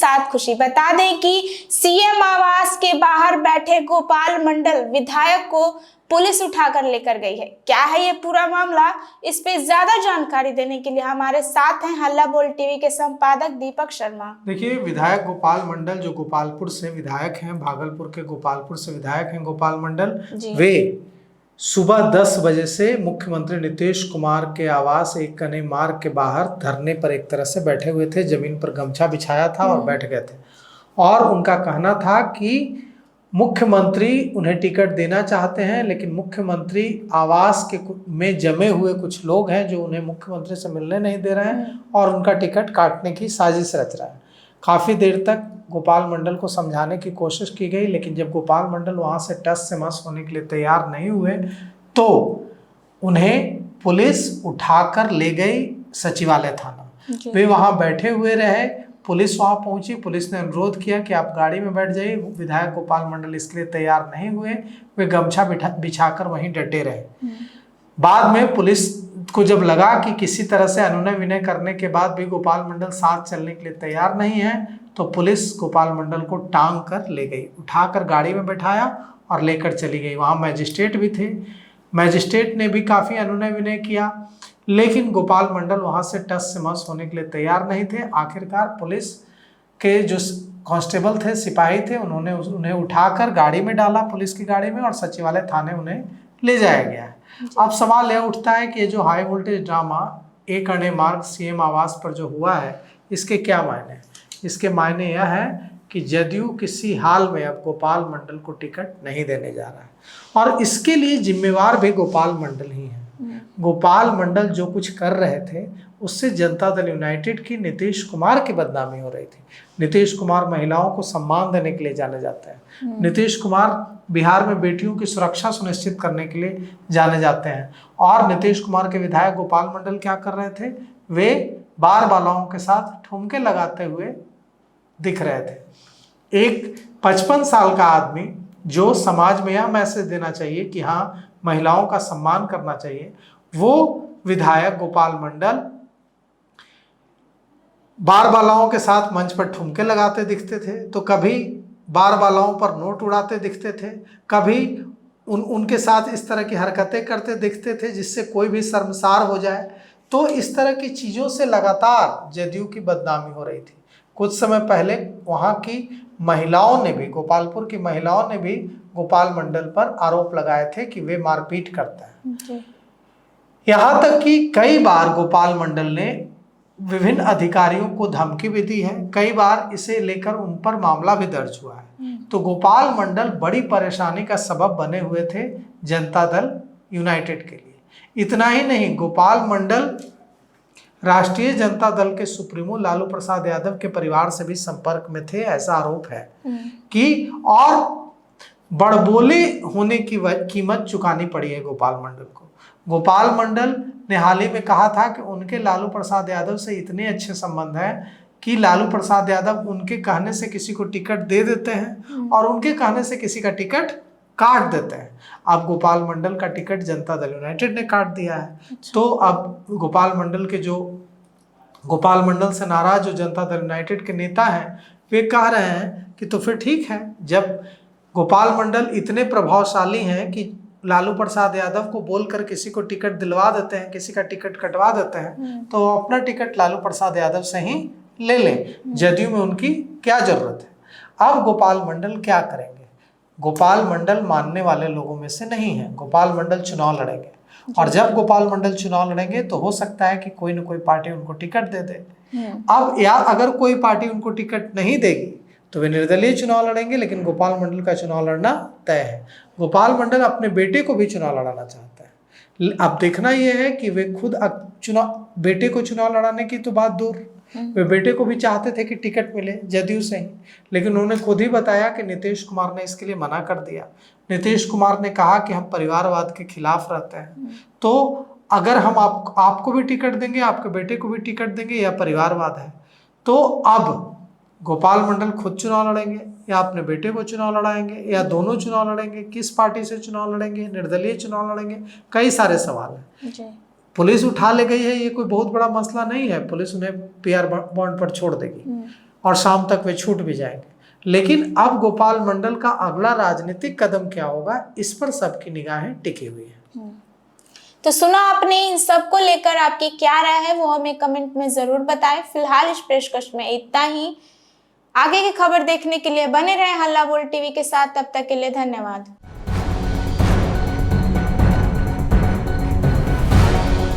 साथ खुशी। बता दें कि सीएम आवास के बाहर बैठे गोपाल मंडल विधायक को पुलिस उठाकर लेकर गई है। क्या है ये पूरा मामला, इस पे ज्यादा जानकारी देने के लिए हमारे साथ हैं हल्ला बोल टीवी के संपादक दीपक शर्मा। देखिए, विधायक गोपाल मंडल जो गोपालपुर से विधायक हैं, भागलपुर के गोपालपुर से विधायक हैं गोपाल मंडल, वे सुबह 10 बजे से मुख्यमंत्री नीतीश कुमार के आवास एक कने मार्ग के बाहर धरने पर एक तरह से बैठे हुए थे। जमीन पर गमछा बिछाया था और बैठ गए थे और उनका कहना था कि मुख्यमंत्री उन्हें टिकट देना चाहते हैं, लेकिन मुख्यमंत्री आवास के में जमे हुए कुछ लोग हैं जो उन्हें मुख्यमंत्री से मिलने नहीं दे रहे हैं और उनका टिकट काटने की साजिश रच रहा है। काफ़ी देर तक गोपाल मंडल को समझाने की कोशिश की गई, लेकिन जब गोपाल मंडल वहाँ से टस से मस होने के लिए तैयार नहीं हुए तो उन्हें पुलिस उठाकर ले गई सचिवालय थाना। वे वहाँ बैठे हुए रहे, पुलिस वहाँ पहुंची, पुलिस ने अनुरोध किया कि आप गाड़ी में बैठ जाइए। विधायक गोपाल मंडल इसके लिए तैयार नहीं हुए, वे गमछा बिछाकर वहीं डटे रहे। बाद में पुलिस को जब लगा कि किसी तरह से अनुनय विनय करने के बाद भी गोपाल मंडल साथ चलने के लिए तैयार नहीं है, तो पुलिस गोपाल मंडल को टांग कर ले गई, उठाकर गाड़ी में बैठाया और लेकर चली गई। वहाँ मैजिस्ट्रेट भी थे, मैजिस्ट्रेट ने भी काफ़ी अनुनय विनय किया, लेकिन गोपाल मंडल वहाँ से टस से मस होने के लिए तैयार नहीं थे। आखिरकार पुलिस के जो कांस्टेबल थे, सिपाही थे, उन्होंने उन्हें उठाकर गाड़ी में डाला, पुलिस की गाड़ी में, और सचिवालय थाने उन्हें ले जाया गया है। अब सवाल यह उठता है कि ये जो हाई वोल्टेज ड्रामा एक अणे मार्ग सीएम आवास पर जो हुआ है, इसके क्या मायने हैं? इसके मायने यह है कि जदयू किसी हाल में अब गोपाल मंडल को टिकट नहीं देने जा रहा है और इसके लिए जिम्मेवार भी गोपाल मंडल ही है। गोपाल मंडल जो कुछ कर रहे थे उससे जनता दल यूनाइटेड की नीतीश कुमार की बदनामी हो रही थी। नीतीश कुमार महिलाओं को सम्मान देने के लिए जाने जाते हैं। नीतीश कुमार बिहार में बेटियों की सुरक्षा सुनिश्चित करने के लिए जाने जाते हैं और नीतीश कुमार के विधायक गोपाल मंडल क्या कर रहे थे? वे बार बालाओं के साथ ठुमके लगाते हुए दिख रहे थे। एक 55 साल का आदमी जो समाज में यह मैसेज देना चाहिए कि हाँ, महिलाओं का सम्मान करना चाहिए, वो विधायक गोपाल मंडल बार बालाओं के साथ मंच पर ठुमके लगाते दिखते थे, तो कभी बार बालाओं पर नोट उड़ाते दिखते थे, कभी उनके साथ इस तरह की हरकतें करते दिखते थे जिससे कोई भी शर्मसार हो जाए। तो इस तरह की चीज़ों से लगातार जदयू की बदनामी हो रही थी। कुछ समय पहले वहाँ की महिलाओं ने भी, गोपालपुर की महिलाओं ने भी गोपाल मंडल पर आरोप लगाए थे कि वे मारपीट करते हैं। यहाँ तक कि कई बार गोपाल मंडल ने विभिन्न अधिकारियों को धमकी भी दी है, कई बार इसे लेकर उन पर मामला भी दर्ज हुआ है। तो गोपाल मंडल बड़ी परेशानी का सबब बने हुए थे जनता दल यूनाइटेड के लिए। इतना ही नहीं, गोपाल मंडल राष्ट्रीय जनता दल के सुप्रीमो लालू प्रसाद यादव के परिवार से भी संपर्क में थे, ऐसा आरोप है कि, और बड़बोले होने की कीमत चुकानी पड़ी है गोपाल मंडल को। गोपाल मंडल ने हाल ही में कहा था कि उनके लालू प्रसाद यादव से इतने अच्छे संबंध हैं कि लालू प्रसाद यादव उनके कहने से किसी को टिकट दे देते हैं और उनके कहने से किसी का टिकट काट देते हैं। अब गोपाल मंडल का टिकट जनता दल यूनाइटेड ने काट दिया है। तो अब गोपाल मंडल से नाराज जो जनता दल यूनाइटेड के नेता हैं, वे कह रहे हैं कि तो फिर ठीक है, जब गोपाल मंडल इतने प्रभावशाली हैं कि लालू प्रसाद यादव को बोलकर किसी को टिकट दिलवा देते हैं, किसी का टिकट कटवा देते हैं, तो अपना टिकट लालू प्रसाद यादव से ही ले लें, जदयू में उनकी क्या जरूरत है। अब गोपाल मंडल क्या करेंगे? गोपाल मंडल मानने वाले लोगों में से नहीं है। गोपाल मंडल चुनाव लड़ेंगे और जब गोपाल मंडल चुनाव लड़ेंगे तो हो सकता है कि कोई न कोई पार्टी उनको टिकट दे दे। अब या अगर कोई पार्टी उनको टिकट नहीं देगी तो वे निर्दलीय चुनाव लड़ेंगे, लेकिन गोपाल मंडल का चुनाव लड़ना तय है। गोपाल मंडल अपने बेटे को भी चुनाव लड़ाना चाहता है। अब देखना यह है कि वे खुद बेटे को चुनाव लड़ाने की तो बात दूर, वे बेटे को भी चाहते थे कि टिकट मिले जदयू से ही, लेकिन उन्होंने खुद ही बताया कि नीतीश कुमार ने इसके लिए मना कर दिया। नीतीश कुमार ने कहा कि हम परिवारवाद के खिलाफ रहते हैं, तो अगर हम आपको भी टिकट देंगे, आपके बेटे को भी टिकट देंगे, यह परिवारवाद है। तो अब गोपाल मंडल खुद चुनाव लड़ेंगे या अपने बेटे को चुनाव लड़ाएंगे या दोनों चुनाव लड़ेंगे, किस पार्टी से चुनाव लड़ेंगे, निर्दलीय चुनाव लड़ेंगे, कई सारे सवाल हैं। पुलिस उठा ले गई है, ये कोई बहुत बड़ा मसला नहीं है, पुलिस उन्हें पीआर बॉन्ड पर छोड़ देगी। और शाम तक वे छूट भी जाएंगे। लेकिन अब गोपाल मंडल का अगला राजनीतिक कदम क्या होगा, इस पर सबकी निगाहें टिकी हुई है। तो सुना आपने, इन सब को लेकर आपकी क्या राय है वो हमें कमेंट में जरूर बताएं। फिलहाल इस पेशकश में इतना ही। आगे की खबर देखने के लिए बने रहें हल्ला बोल टीवी के साथ। तब तक के लिए धन्यवाद।